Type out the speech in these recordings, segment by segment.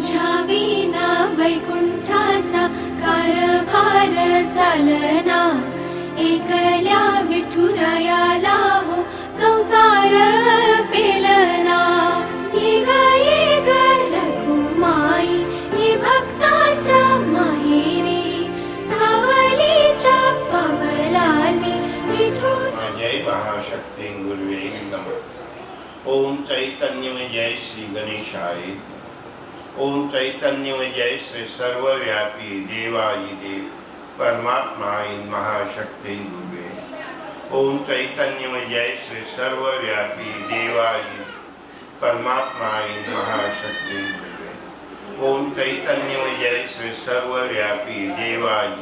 तुझ्या विना वैकुंठाचा कारभार चालना, एकल्या विठुरायाला हो संसार पेलना. ये ग रघुमाई ये भक्ताच्या माहेरी, सावलीच्या पावलाली विठू. जय महाशक्ती गुरुवे नमः. ओम चैतन्य जय श्री गणेशाय. ओम चैतन्य जय श्री सर्वव्यापी देवायि देव परमात्माय महाशक्ती गुरुवे. ओम चैतन्य जय श्री सर्वव्यापी देवायि परमात्माय महाशक्ती गुरुवे. ओम चैतन्य जय श्री सर्वव्यापी देवायि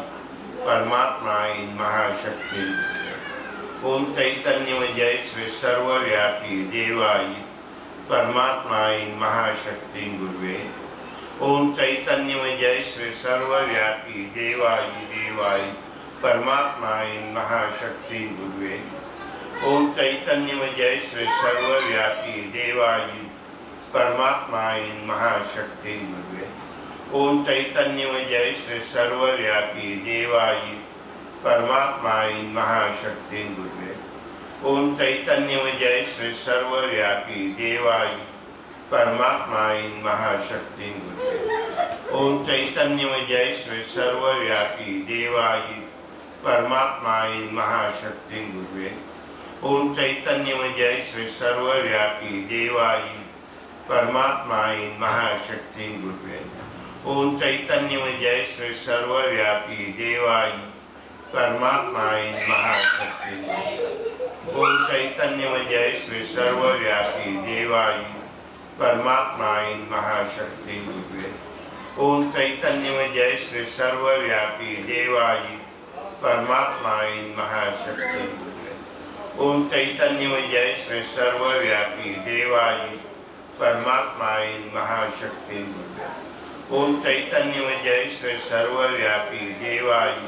परमात्माय महाशक्ती गुरुवे. ओम चैतन्य जय श्री सर्वव्यापी देवायि परमात्माय महाशक्ति गुरुवे. ओम चैतन्य जय श्री सर्वव्यापी देवायि परमात्माय महाशक्ति गुरुवे. ओम चैतन्य जय श्री सर्वव्यापी देवायि परमात्माय महाशक्ति गुरुवे. ओम चैतन्य जय श्री सर्वव्यापी देवायि परमात्माय महाशक्ति गुरुवे. ओम चैतन्य जय श्री सर्वव्यापी देवायि परमात्माय महाशक्ति गुरुवे. ओम चैतन्य जय श्री सर्वव्यापी देवायि परमात्माय महाशक्ति गुरुवे. ओम चैतन्य जय श्री सर्वव्यापी देवायि परमात्माय महाशक्ति गुरुवे. ओम चैतन्य जय श्री सर्वव्यापी देवायि परमात्माय महाशक्ति गुरुवे. ओम चैतन्य जय श्री सर्वव्यापी देवायि परमात्माय महाशक्ति गुरुवे. ओम चैतन्य जय श्री सर्वव्यापी देवायि परमात्माय महाशक्ति गुरुवे. ओम चैतन्य जय श्री सर्वव्यापी देवायि परमात्माय महाशक्ति गुरुवे. ओम चैतन्य जय श्री सर्वव्यापी देवायि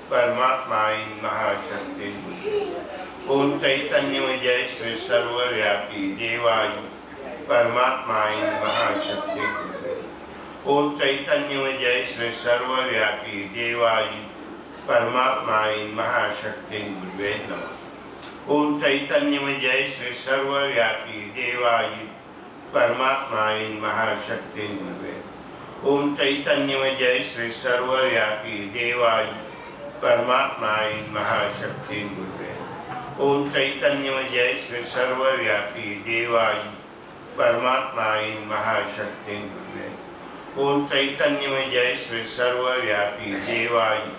परमात्माय महाशक्ति गुरुवे. ओम चैतन्य जय श्री सर्वव्यापी देवायि परमात्माय महाशक्ति गुरुवे. ओम चैतन्य जय श्री सर्वव्यापी देवायि परमात्माय महाशक्ति गुरुवे नमः. ओम चैतन्य जय श्री सर्वव्यापी देवायि परमात्माय महाशक्ति गुरुवे. ओम चैतन्य जय श्री सर्वव्यापी देवायि परमात्माय महाशक्ति गुरुवे. ओम चैतन्य जय श्री सर्वव्यापी देवायि परमात्माय महाशक्ति गुरुवे. ओम चैतन्य जय श्री सर्वव्यापी देवायि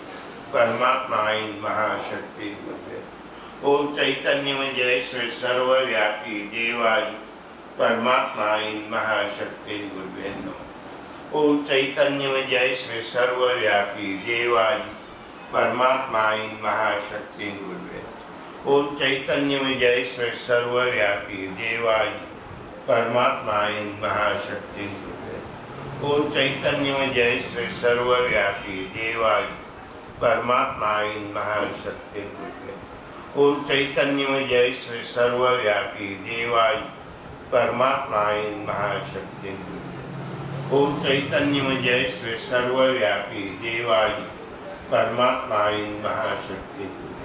परमात्माय महाशक्ति गुरुवे. ओम चैतन्य जय श्री सर्वव्यापी देवायि परमात्माय महाशक्ति गुरुवे नमः. ओम चैतन्य जय श्री सर्वव्यापी देवायि परमात्माय महाशक्ति गुरुवे. ओम चैतन्य जय श्री सर्वव्यापी देवायि परमात्माय महाशक्ति गुरुवे. ओम चैतन्य जय श्री सर्वव्यापी देवायि परमात्माय महाशक्ति गुरुवे. ओम चैतन्य जय श्री सर्वव्यापी देवायि परमात्माय महाशक्ति गुरुवे. ओम चैतन्य जय श्री सर्वव्यापी देवायि परमात्माय महाशक्ति गुरुवे.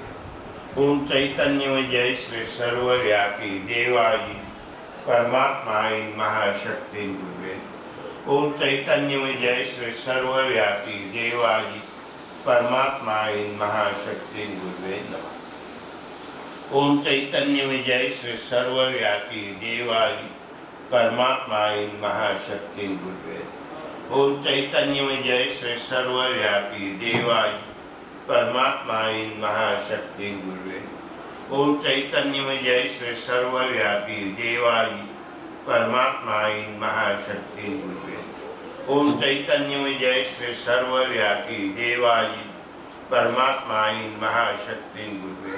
ओम चैतन्य जय श्री सर्वव्यापी देवायि परमात्माय महाशक्ति गुरुवे. ओम चैतन्य जय श्री सर्वव्यापी देवायि परमात्माय महाशक्ति गुरुवे नमः. ओम चैतन्य जय श्री सर्वव्यापी देवायि परमात्माय महाशक्ति गुरुवे. ओम चैतन्य जय श्री सर्वव्यापी देवायि परमात्माय महाशक्ति गुरुवे. ओम चैतन्य जय श्री सर्वव्यापी देवायि परमात्माय महाशक्ति गुरुवे. ओम चैतन्य जय श्री सर्वव्यापी देवायि परमात्माय महाशक्ति गुरुवे.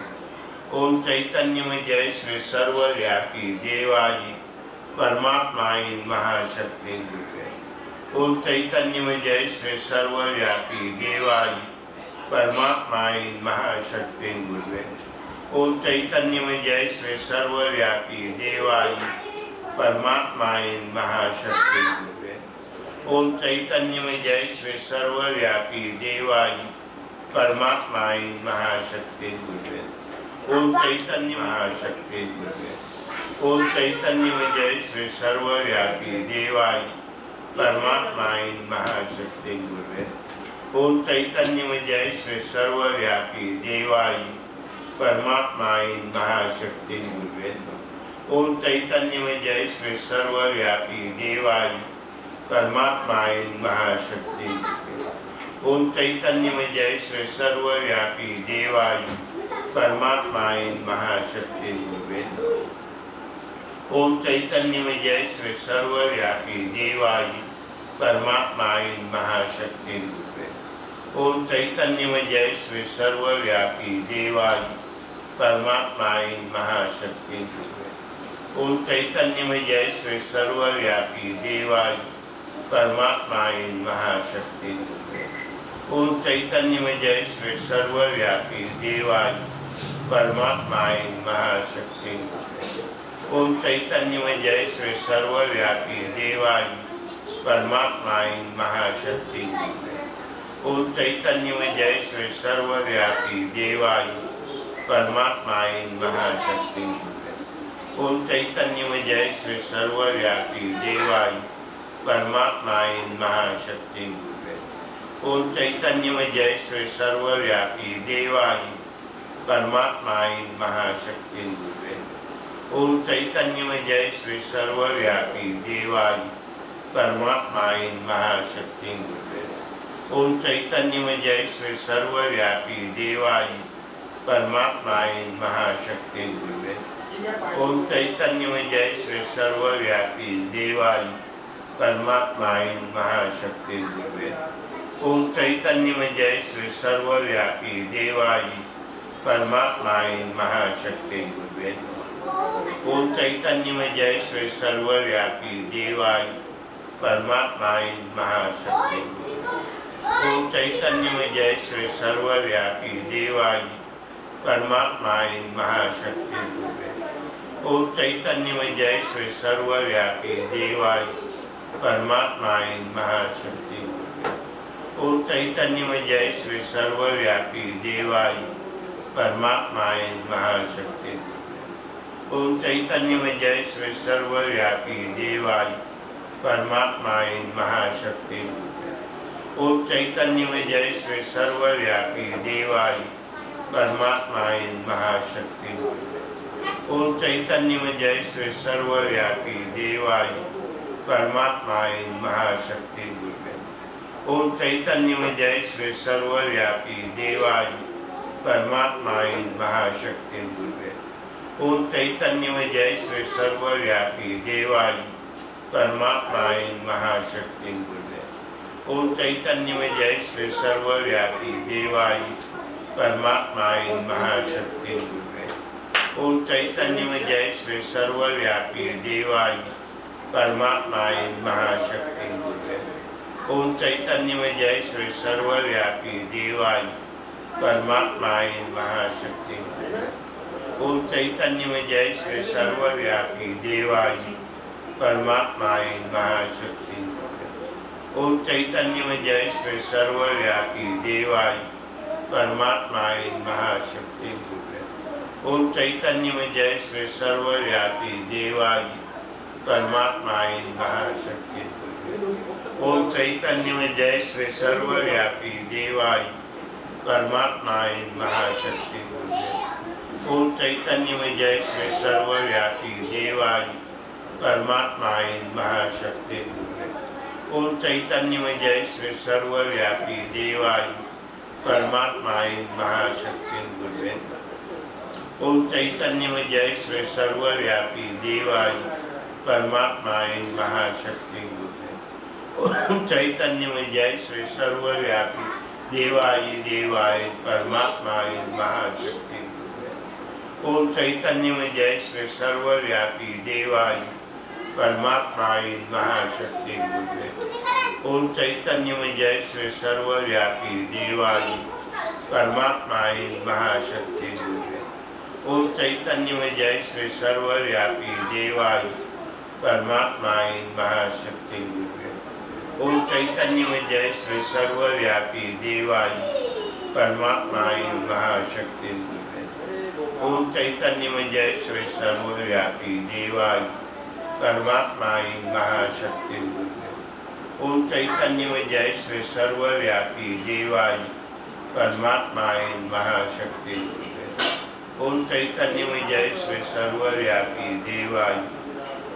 ओम चैतन्य जय श्री सर्वव्यापी देवायि परमात्माय महाशक्ति गुरुवे. ओम चैतन्य जय श्री सर्वव्यापी देवायि परमात्माय महाशक्ति गुरुवे. ओम चैतन्य जय श्री सर्वव्यापी देवायि परमात्माय महाशक्ति गुरुवे. ओम चैतन्यमय जय श्री सर्वव्यापी देवाई परमात्माई महाशक्ति गुरुवे। ओम चैतन्य महाशक्ति गुरुवे। ओम चैतन्यमय जय श्री सर्वव्यापी देवाई परमात्माई महाशक्ति गुरुवे। ओम चैतन्यमय जय श्री सर्वव्यापी देवाई परमात्माई महाशक्ति गुरुवे। ओम चैतन्यमय जय श्री सर्वव्यापी देवाई परमात्माई महाशक्ति गुरुवे। ओम चैतन्यमय जय श्री सर्वव्यापी देवाई परमात्माई महाशक्ति गुरुवे। ओम चैतन्यमय जय श्री सर्वव्यापी देवाई परमात्माई महाशक्ति गुरुवे। ओम चैतन्यमय जय श्री सर्वव्यापी देवाई परमात्माई महाशक्ति गुरुवे। ओम चैतन्यमय जय श्री सर्वव्यापी देवाई परमात्माई महाशक्ति गुरुवे। ओम चैतन्यमय जय श्री सर्वव्यापी देवाई परमात्माई महाशक्ति गुरुवे। ओम चैतन्यमय जय श्री सर्वव्यापी देवाई परमात्माई महाशक्ति गुरुवे। ओम चैतन्यमय जय श्री सर्वव्यापी देवाई परमात्माई महाशक्ति गुरुवे। ओम चैतन्यमय जय श्री सर्वव्यापी देवाई परमात्माई महाशक्ति गुरुवे। ओम चैतन्यमय जय श्री सर्वव्यापी देवाई परमात्माई महाशक्ति गुरुवे। ओम चैतन्यमय जय श्री सर्वव्यापी देवाई परमात्माई महाशक्ति गुरुवे। ओम चैतन्यमय जय श्री सर्वव्यापी देवाई परमात्माई महाशक्ति गुरुवे। ओम चैतन्यमय जय श्री सर्वव्यापी देवाई परमात्माई महाशक्ति गुरुवे। ओम चैतन्यमय जय श्री सर्वव्यापी देवाई परमात्माई महाशक्ति गुरुवे। ओम चैतन्यमय जय श्री सर्वव्यापी देवाई परमात्माई महाशक्ति गुरुवे। ओम चैतन्यमय जय श्री सर्वव्यापी देवाई परमात्माई महाशक्ति गुरुवे। ओम चैतन्यमय जय श्री सर्वव्यापी देवाई परमात्माई महाशक्ति गुरुवे। ओम चैतन्यमय जय श्री सर्वव्यापी देवाई परमात्माई महाशक्ति गुरुवे। ओम चैतन्यमय जय श्री सर्वव्यापी देवाई परमात्माई महाशक्ति गुरुवे। ओम चैतन्यमय जय श्री सर्वव्यापी देवाई परमात्माई महाशक्ति गुरुवे। ओम चैतन्यमय जय श्री सर्वव्यापी देवाई परमात्माई महाशक्ति गुरुवे। ओम चैतन्यमय जय श्री सर्वव्यापी देवाई परमात्माई महाशक्ति गुरुवे। ओम चैतन्यमय जय श्री सर्वव्यापी देवाई परमात्माई महाशक्ति गुरुवे। ओम चैतन्यमय जय श्री सर्वव्यापी देवाई परमात्माई महाशक्ति गुरुवे। ओम चैतन्यमय जय श्री सर्वव्यापी देवाई परमात्माई महाशक्ति गुरुवे। ओम चैतन्यमय जय श्री सर्वव्यापी देवाई परमात्माई महाशक्ति गुरुवे। ओम चैतन्यमय जय श्री सर्वव्यापी देवाई परमात्माई महाशक्ति गुरुवे। ओम चैतन्यमय जय श्री सर्वव्यापी देवाई परमात्माई महाशक्ति गुरुवे। ओम चैतन्यमय जय श्री सर्वव्यापी देवाई परमात्माई महाशक्ति गुरुवे। ओम चैतन्यमय जय श्री सर्वव्यापी देवाई परमात्माई महाशक्ति गुरुवे। ओम चैतन्यमय जय श्री सर्वव्यापी देवाई परमात्माई महाशक्ति गुरुवे। ओम चैतन्यमय जय श्री सर्वव्यापी देवाई परमात्माई महाशक्ति गुरुवे। ओम चैतन्यमय जय श्री सर्वव्यापी देवाई परमात्माई महाशक्ति गुरुवे। ओम चैतन्यमय जय श्री सर्वव्यापी देवाई देवाय परमात्माई महाशक्ति गुरुवे। ओम चैतन्यमय जय श्री सर्वव्यापी देवाई परमात्माई महाशक्ति गुरुवे। ओम चैतन्यमय जय श्री सर्वव्यापी देवाई परमात्माई महाशक्ति गुरुवे। ओम चैतन्यमय जय श्री सर्वव्यापी देवाई परमात्माई महाशक्ति गुरुवे। ओम चैतन्यमय जय श्री सर्वव्यापी देवाय परमात्माय महाशक्ति गुरुवे। ओम चैतन्यमय जय श्री सर्वव्यापी देवाय परमात्माय महाशक्ति गुरुवे। ओम चैतन्यमय जय श्री सर्वव्यापी देवाय परमात्माय महाशक्ति गुरुवे। ओम चैतन्यमय जय श्री सर्वव्यापी देवाय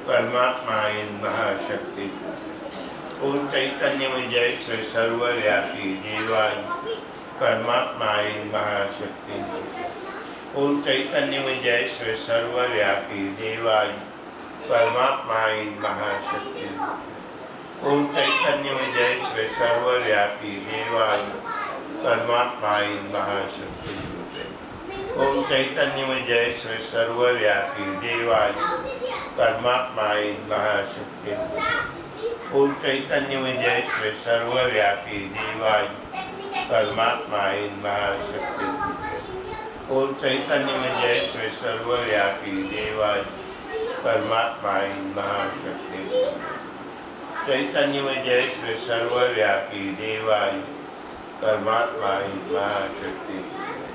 परमात्माय महाशक्ति गुरुवे। ओम चैतन्यमय जय श्री सर्वव्यापी देवाय परमात्माय महाशक्ति गुरुवे। ओम चैतन्यमय जय श्री सर्वव्यापी देवाय परमात्माय महाशक्ति गुरुवे। ओम चैतन्यमय जय श्री सर्वव्यापी देवाय परमात्माय महाशक्ति गुरुवे। ओम चैतन्यमय जय श्री सर्वव्यापी देवाय परमात्माय महाशक्ति गुरुवे। ओम चैतन्यमय जय श्री सर्वव्यापी देवाय परमात्माय महाशक्ति गुरुवे। ओम चैतन्यमय जय श्री सर्वव्यापी देवाय परमात्माय महाशक्ति गुरुवे। चैतन्यमय जय श्री सर्वव्यापी देवाय परमात्माय महाशक्ति गुरुवे।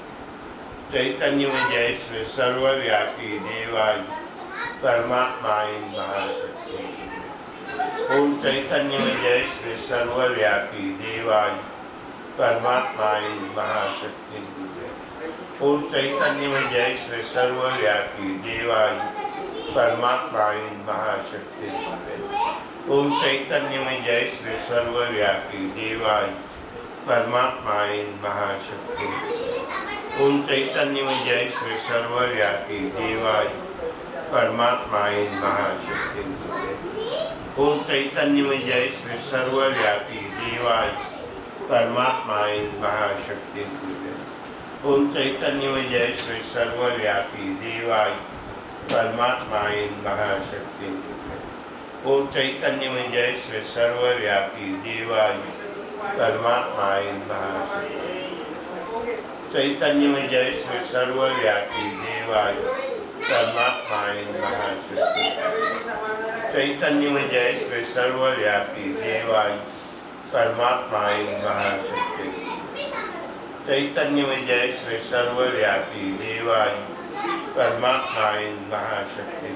चैतन्यमय जय श्री सर्वव्यापी देवाय परमात्माय महाशक्ति गुरुवे। ओम चैतन्यमय जय श्री सर्वव्यापी देवाय परमात्माय महाशक्ति गुरुवे। ओम चैतन्यमय जय श्री सर्वव्यापी देवाय परमात्माय महाशक्ति गुरुवे। ओम चैतन्यमय जय श्री सर्वव्यापी देवाय परमात्माय महाशक्ति गुरुवे। ओम चैतन्यमय जय श्री सर्वव्यापी देवाय परमात्माय महाशक्ति गुरुवे। ओम चैतन्यमय जय श्री सर्वव्यापी देवाय परमात्माय महाशक्ति गुरुवे। ओम चैतन्यमय जय श्री सर्वव्यापी देवाय परमात्माय महाशक्ति गुरुवे। ओम चैतन्यमय जय श्री सर्वव्यापी देवाय परमात्माय महाशक्ति। चैतन्यमय जय श्री सर्वव्यापी देवाय परमात्माय महाशक्ति। चैतन्यमय जय श्री सर्वव्यापी देवाय परमात्माय महाशक्ति। चैतन्यमय जय श्री सर्वव्यापी देवाय परमात्माय महाशक्ति।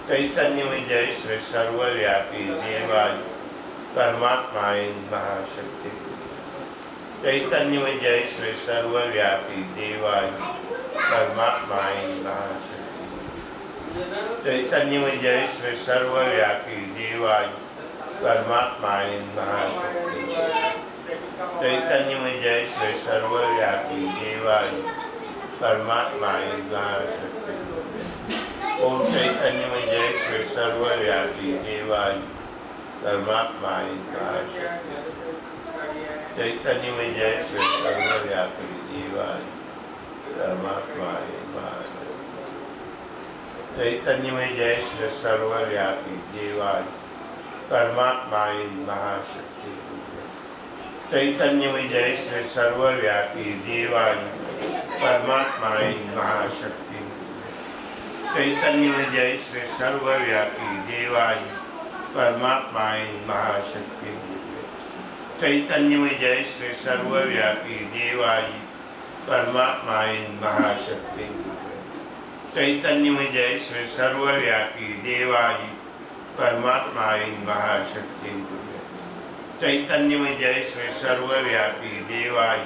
चैतन्यमय जय श्री सर्वव्यापी देवाय परमात्माय महाशक्ति। चैतन्यमय जय श्री सर्वव्यापी देवाय परमात्माय महाशक्ति। चैतन्यमय जय श्री सर्वव्यापी देवाय परमात्माय महाशक्ति। चैतन्यमय जय श्री सर्वव्यापी देवाय परमात्माय महाशक्ति। ओम चैतन्यमय जय श्री सर्वव्यापी देवाय परमात्माय महाशक्ति। चैतन्यमय जय श्री सर्वव्यापी देवाय परमात्माय महाशक्ति। चैतन्यमय जय श्री सर्वव्यापी देवाय परमात्माय महाशक्ति। चैतन्यमय जय श्री सर्वव्यापी देवाय परमात्माय महाशक्ति। चैतन्यमय जय श्री सर्वव्यापी देवाय परमात्माय महाशक्ति। चैतन्यमय जय श्री सर्वव्यापी देवाय परमात्माय महाशक्ति। चैतन्यमय जय श्री सर्वव्यापी देवाय परमात्माय महाशक्ति। चैतन्यमय जय श्री सर्वव्यापी देवाय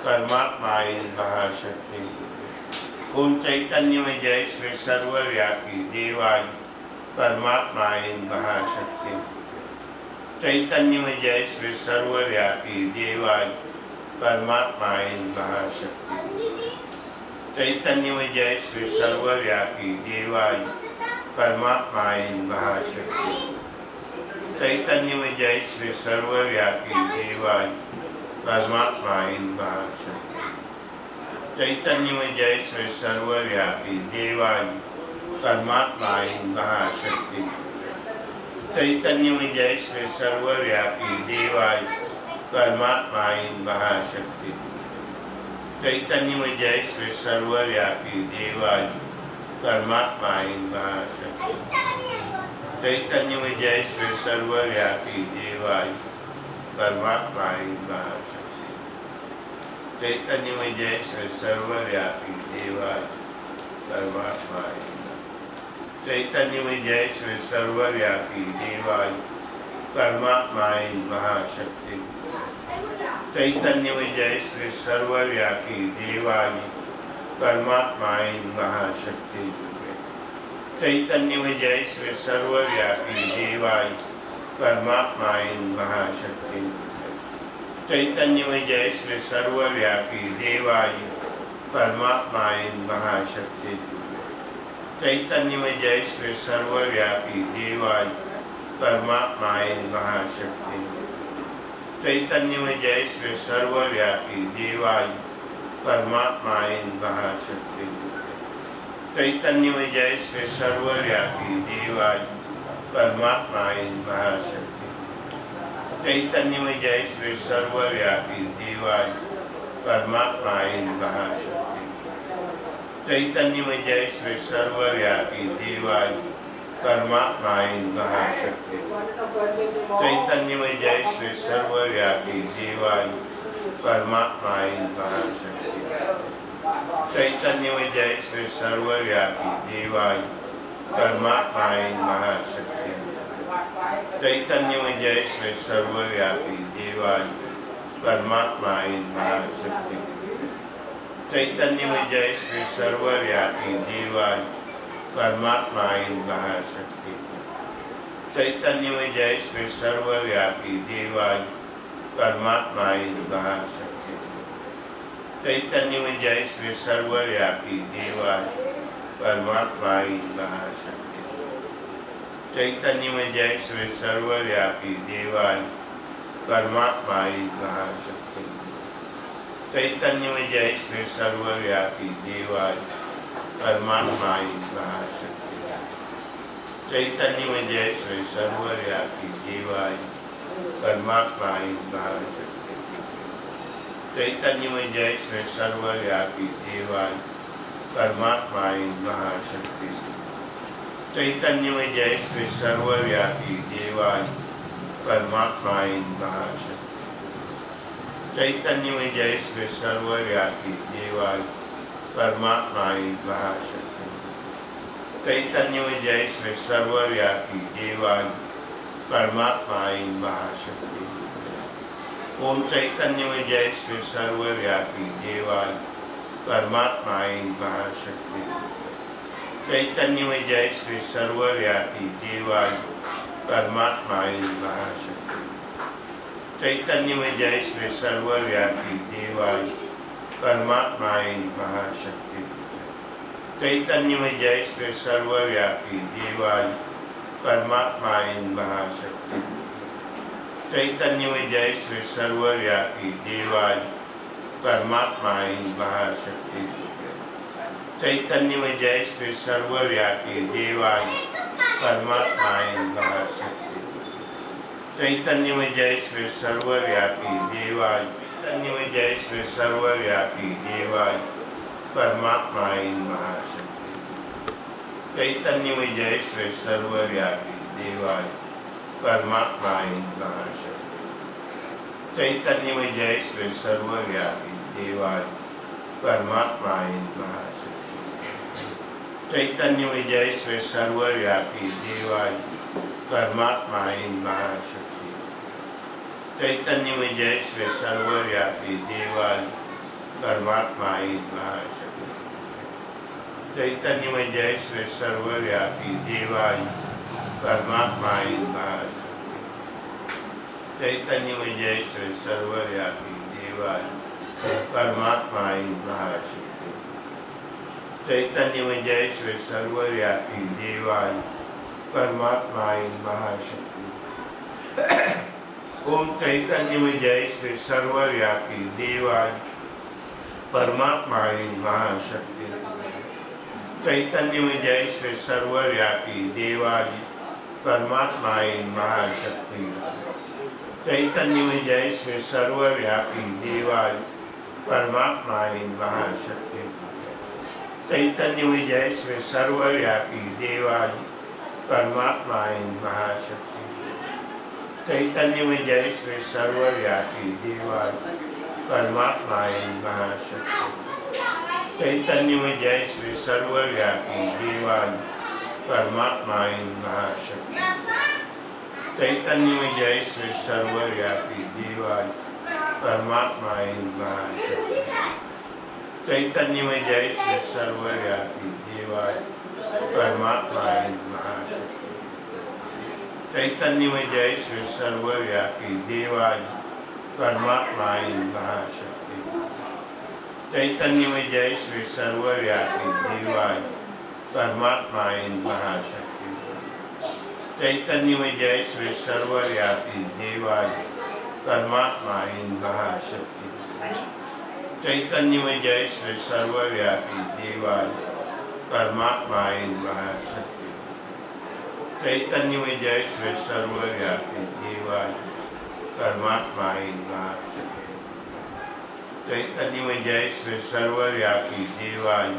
परमात्माय महाशक्ति। ओम चैतन्यमय जय श्री सर्वव्यापी देवाय परमात्माय महाशक्ति। चैतन्यमय जय श्री सर्वव्यापी देवाय परमात्माय महाशक्ति। चैतन्यमय जय श्री सर्वव्यापी देवाय परमात्माय महाशक्ति। चैतन्यमय जय श्री सर्वव्यापी देवाय परमात्माय महाशक्ति। चैतन्यमय जय श्री सर्वव्यापी देवाय परमात्माय महाशक्ति। चैतन्यमय जय श्री सर्वव्यापी देवाय परमात्माय महाशक्ति। चैतन्यमय जय श्री सर्वव्यापी देवाय परमात्माय महाशक्ति। चैतन्यमय जय श्री सर्वव्यापी देवाय परमात्माय महाशक्ति। चैतन्यमय जय श्री सर्वव्यापी देवाय परमात्माय। चैतन्यमय जय श्री सर्वव्यापी देवाय परमात्माय महाशक्ति। चैतन्यमय जय श्री सर्वव्यापी देवाय परमात्माय महाशक्ति। चैतन्यमय जय श्री सर्वव्यापी देवाय परमात्माय महाशक्ति। चैतन्यमय जय श्री सर्वव्यापी देवाय परमात्माय महाशक्ति। चैतन्यमय जय श्री सर्वव्यापी देवाय परमात्माय महाशक्ति। चैतन्यमय जय श्री सर्वव्यापी देवाय परमात्माय महाशक्ति। चैतन्यमय जय श्री सर्वव्यापी देवाय परमात्माय महाशक्ति। चैतन्यमय जय श्री सर्वव्यापी देवाय परमात्माय महाशक्ति। चैतन्यमय जय श्री सर्वव्यापी देवाय परमात्माय महाशक्ति। चैतन्यमय जय श्री सर्वव्यापी देवाय परमात्माय महाशक्ति। चैतन्यमय जय श्री सर्वव्यापी देवाय परमात्माय महाशक्ति। चैतन्यमय जय श्री सर्वव्यापी देवाय परमात्माय महाशक्ति। चैतन्यमय जय श्री सर्वव्यापी देवाय परमात्माय महाशक्ति। चैतन्यमय जय श्री सर्वव्यापी देवाय परमात्माय महाशक्ति। चैतन्यमय जय श्री सर्वव्यापी देवाय परमात्माय महाशक्ति। चैतन्यमय जय श्री सर्वव्यापी देवाय परमात्माय महाशक्ति। चैतन्यमय जय श्री सर्वव्यापी देवाय परमात्माय महाशक्ति। चैतन्यमय जय श्री सर्वव्यापी देवाय परमात्माय महाशक्ति। चैतन्यमय जय श्री सर्वव्यापी देवाय परमात्माय महाशक्ति। चैतन्यमय जय श्री सर्वव्यापी देवाय परमात्माय महाशक्ति। चैतन्यमय जय श्री सर्वव्यापी देवाय परमात्माय महाशक्ति। चैतन्यमय जय श्री सर्वव्यापी देवाय परमात्माय महाशक्ति। ओम चैतन्यमय जय श्री सर्वव्यापी देवाय परमात्माय महाशक्ति। चैतन्यमय जय श्री सर्वव्यापी देवाय परमात्माय महाशक्ति। चैतन्यमय जय श्री सर्वव्यापी देवाय परमात्माय महाशक्ति। चैतन्यमय जय श्री सर्वव्यापी देवाय परमात्माय महाशक्ति। चैतन्यमय जय श्री सर्वव्यापी देवाय परमात्माय महाशक्ति। चैतन्यमय जय श्री सर्वव्यापी देवाय परमात्माय महाशक्ति। चैतन्यमय जय श्री सर्वव्यापी देवाय चैतन्यमय जय श्री सर्वव्यापी देवाय परमात्माय महाशक्ति। चैतन्यमय जय श्री सर्वव्यापी देवाय परमात्माय महाशक्ति। चैतन्यमय जय श्री सर्वव्यापी देवाय परमात्माय महाशक्ति। चैतन्यमय जय श्री सर्वव्यापी देवाय परमात्माय महाशक्ति। चैतन्यमय जय श्री सर्वव्यापी देवाय परमात्माय महाशक्ति। चैतन्यमय जय श्री सर्वव्यापी देवाय परमात्माय महाशक्ति। चैतन्यमय जय श्री सर्वव्यापी देवाय परमात्माय महाशक्ति। चैतन्यमय जय श्री सर्वव्यापी देवाय परमात्माय महाशक्ति। ओम चैतन्यमय जय श्री सर्वव्यापी देवाय परमात्माय महाशक्ति। चैतन्यमय जय श्री सर्वव्यापी देवाय परमात्माय महाशक्ति। चैतन्यमय जय श्री सर्वव्यापी देवाय परमात्माय महाशक्ति। चैतन्यमय जय श्री सर्वव्यापी देवाय परमात्माय महाशक्ति चैतन्य में जय श्री सर्वव्यापी देवाय परमात्माय महाशक्ति चैतन्य में जय श्री सर्वव्यापी देवाय परमात्माय महाशक्ति चैतन्य में जय श्री सर्वव्यापी देवाय परमात्माय महाशक्ति चैतन्य में जय श्री सर्वव्यापी देवाय परमात्माय महाशक्ति चैतन्य में जय श्री सर्वव्यापी देवाय परमात्माय महाशक्ति चैतन्य में जय श्री सर्वव्यापी देवाय परमात्माय महाशक्ति चैतन्य में जय श्री सर्वव्यापी देवाय परमात्माय महाशक्ति चैतन्य में जय श्री सर्वव्यापी देवाय परमात्माय महाशक्ति चैतन्य में जय श्री सर्वव्यापी देवाय परमात्माय महाशक्ति चैतन्य में जय श्री सर्वव्यापी देवाय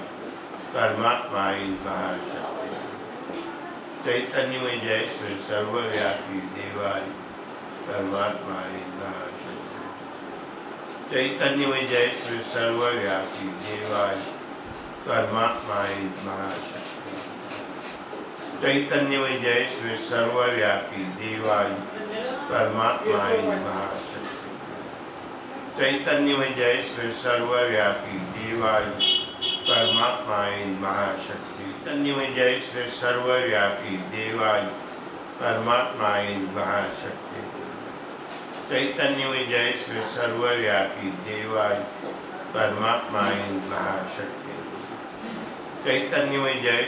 परमात्माय महाशक्ति चैतन्य में जय श्री सर्वव्यापी देवाय परमात्माय महाशक्ति चैतन्य में जय श्री सर्वव्यापी देवाय परमात्माय महाशक्ति चैतन्य में जय श्री सर्वव्यापी देवाय परमात्माय महाशक्ति चैतन्य में जय श्री सर्वव्यापी देवाय परमात्माय महाशक्ति चैतन्य में जय श्री सर्वव्यापी देवाय परमात्माय महाशक्ति चैतन्य में जय श्री सर्वव्यापी देवाय परमात्माय महाशक्ति चैतन्य में जय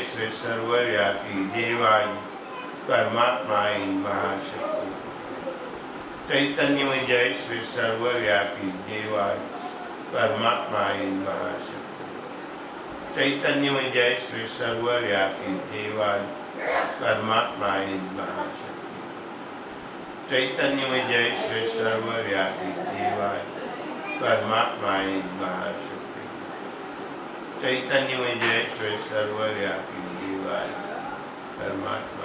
श्री सर्वव्यापी देवाय परमात्माय महाशक्ति चैतन्य में जय श्री सर्वव्यापी देवाय परमात्माय महाशक्ति चैतन्य में जय श्री सर्वव्यापी देवाय परमात्माय महाशक्ति चैतन्य में जय श्री सर्वव्यापी देवाय परमात्माय महाशक्ति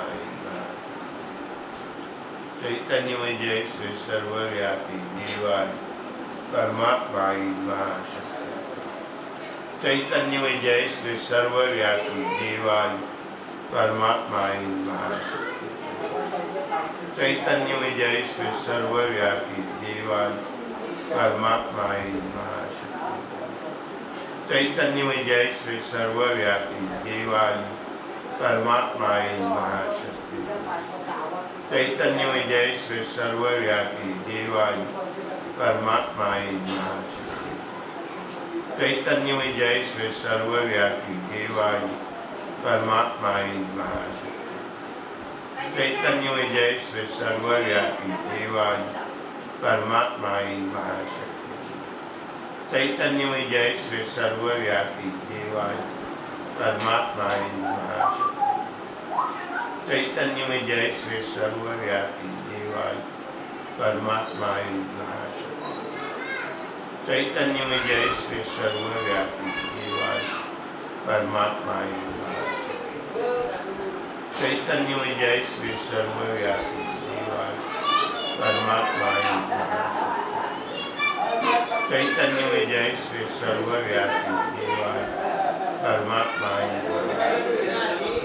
चैतन्य में जय श्री सर्वव्यापी देवाय परमात्माय महाशक्ति चैतन्य में जय श्री सर्वव्यापी देवाय परमात्माय महाशक्ति चैतन्य में जय श्री सर्वव्यापी देवाय परमात्माय महाशक्ति चैतन्य में जय श्री सर्वव्यापी देवाय परमात्माय महाशक्ति चैतन्य में जय श्री सर्वव्यापी देवाय परमात्माय महाशक्ति चैतन्य में जय श्री सर्वव्यापी देवाय परमात्माय महाशक्ति चैतन्य में जय श्री सर्वव्यापी देवाय परमात्माय महाशक्ति चैतन्य में जय श्री सर्वव्यापी देवाय परमात्माय महाशक्ति चैतन्य में जय श्री सर्वव्यापी देवाय परमात्माय महाशक्ति चैतन्य में जय श्री सर्वव्यापी देवाय परमात्माय महाशक्ति चैतन्य में जय श्री सर्वव्यापी देवाय परमात्माय महाशक्ति चैतन्य में जय श्री सर्वव्यापी देवाय परमात्माय महाशक्ति चैतन्य में जय श्री सर्वव्यापी देवाय परमात्माय महाशक्ति चैतन्य में जय श्री सर्वव्यापी देवाय परमात्माय महाशक्ति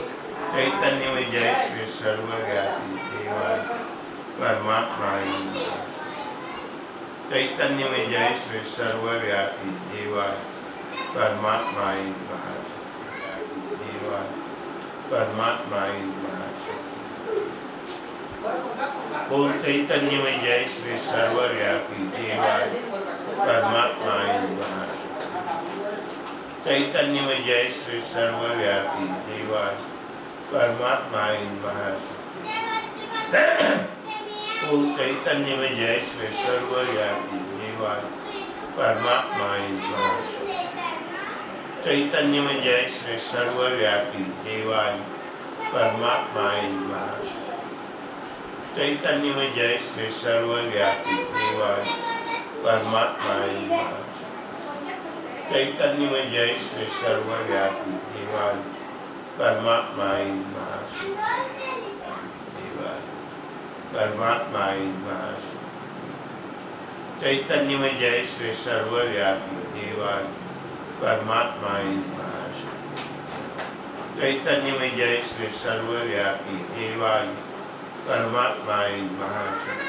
चैतन्य में जय श्री सर्वव्यापी देवाय परमात्माय महाशक्ति चैतन्य में जय श्री सर्वव्यापी देवाय परमात्माय महाशक्ति देवाय परमात्माय महाशक्ति बोल चैतन्य में जय श्री सर्वव्यापी देवाय परमात्माय महाशक्ति चैतन्य में जय श्री सर्वव्यापी देवाय परमात्माय महाशक्ति ओम चैतन्य में जय श्री सर्वव्यापी देवाय परमात्माय महाशक्ति चैतन्य में जय श्री सर्वव्यापी देवाय परमात्माय महाशक्ति चैतन्य में जय श्री सर्वव्यापी देवाय परमात्माय महाशक्ति चैतन्यमय जय श्री सर्वव्यापी देवालय परमात्मा इन महाशक्ति देवालय परमात्मा इन महाशक्ति चैतन्यमय जय श्री सर्वव्यापी देवालय परमात्मा इन महाशक्ति चैतन्यमय जय श्री सर्वव्यापी देवालय परमात्मा इन महाशक्ति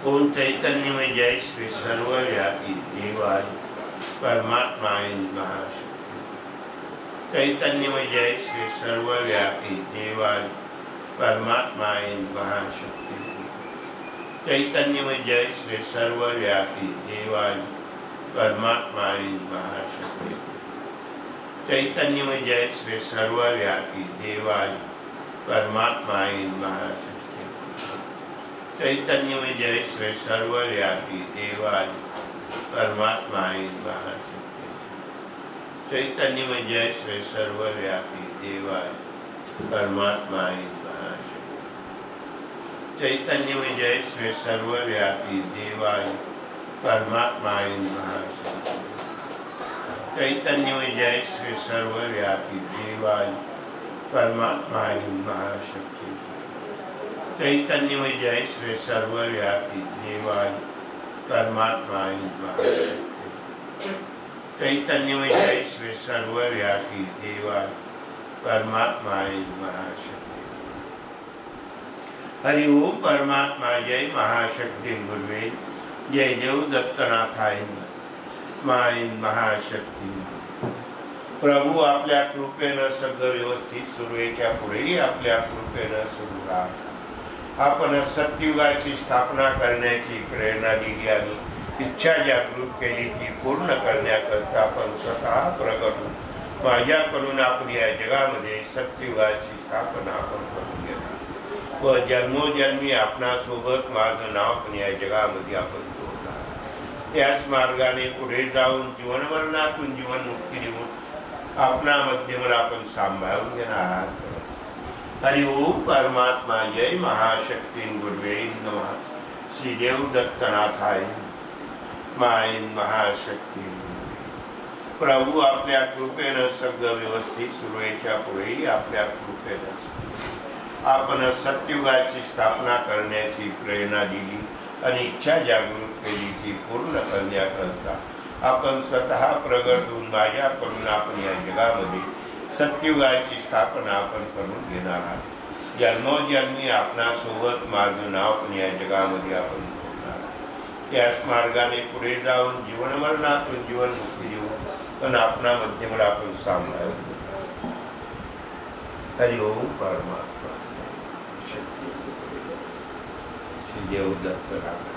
ओम चैतन्यमय जय श्री सर्वव्यापी देवालय परमात्मा इन महाशक्ति चैतन्यमय जय श्री सर्वव्यापी देवालय परमात्मा इन महाशक्ति चैतन्यमय जय श्री सर्वव्यापी देवालय परमात्मा इन महाशक्ति चैतन्यमय जय श्री सर्वव्यापी देवालय परमात्मा इन महाशक्ति चैतन्यमय जय श्री सर्वव्यापी देवालय परमात्मा इन महाशक्ति चैतन्यमय जय श्री सर्वव्यापी देवालय परमात्मा इन महाशक्ति चैतन्यमय जय श्री सर्वव्यापी देवालय परमात्मा इन महाशक्ति चैतन्यमय जय श्री सर्वव्यापी देवालय परमात्मा इन महाशक्ति चैतन्यमय जय श्री सर्वव्यापी देवालय परमात्मा इन महाशक्ति चैतन्यमय जय श्री सर्वव्यापी देवालय परमात्मा इन महाशक्ति हरि ओम परमात्मा जय महाशक्ति गुरुवे जय देव दत्तनाथाय माईन महाशक्ती प्रभू आपल्या कृपेनं सगळं व्यवस्थित सुरू आहे त्या पुढेही आपल्या कृपेनं सुरू राहा आपण सत्ययुगाची स्थापना करण्याची प्रेरणा दिली आणि इच्छा जागृत केली ती पूर्ण करण्याकरता आपण स्वतः प्रगट होऊ माझ्याकडून आपण या जगामध्ये सत्ययुगाची स्थापना आपण करून घेणार व जन्मोजन्मी आपणासोबत माझं नाव पण या जगामध्ये आपण जोडणार त्याच मार्गाने पुढे जाऊन जीवनमरणातून जीवनमुक्ती देऊन आपणामध्ये मला आपण सांभाळून घेणार आहात हरि ओम परमात्मा जय महाशक्ती गुरुवे नमः श्री देव दत्तनाथाय माईन महाशक्ती प्रभू आपल्या कृपेनं सगळं व्यवस्थित सुरू आहे पुढेही आपल्या कृपेनं आपण सत्ययुगाची स्थापना करण्याची प्रेरणा दिली आणि इच्छा जागृत केली ती पूर्ण करण्याकरता आपण स्वतः प्रगट होऊन माझ्याकडून आपण या जगामध्ये सत्ययुगाची स्थापना आपण करून घेणार आहोत जन्मोजन्मी आपणासोबत माझं नाव पण या जगामध्ये आपण जोडणार त्याच मार्गाने पुढे जाऊन जीवनमरणातून जीवनमुक्ती देऊ पण आपणामध्ये मला आपण सांभाळून हरि ओम परमात्मा शक्ती श्री देव दत्त राम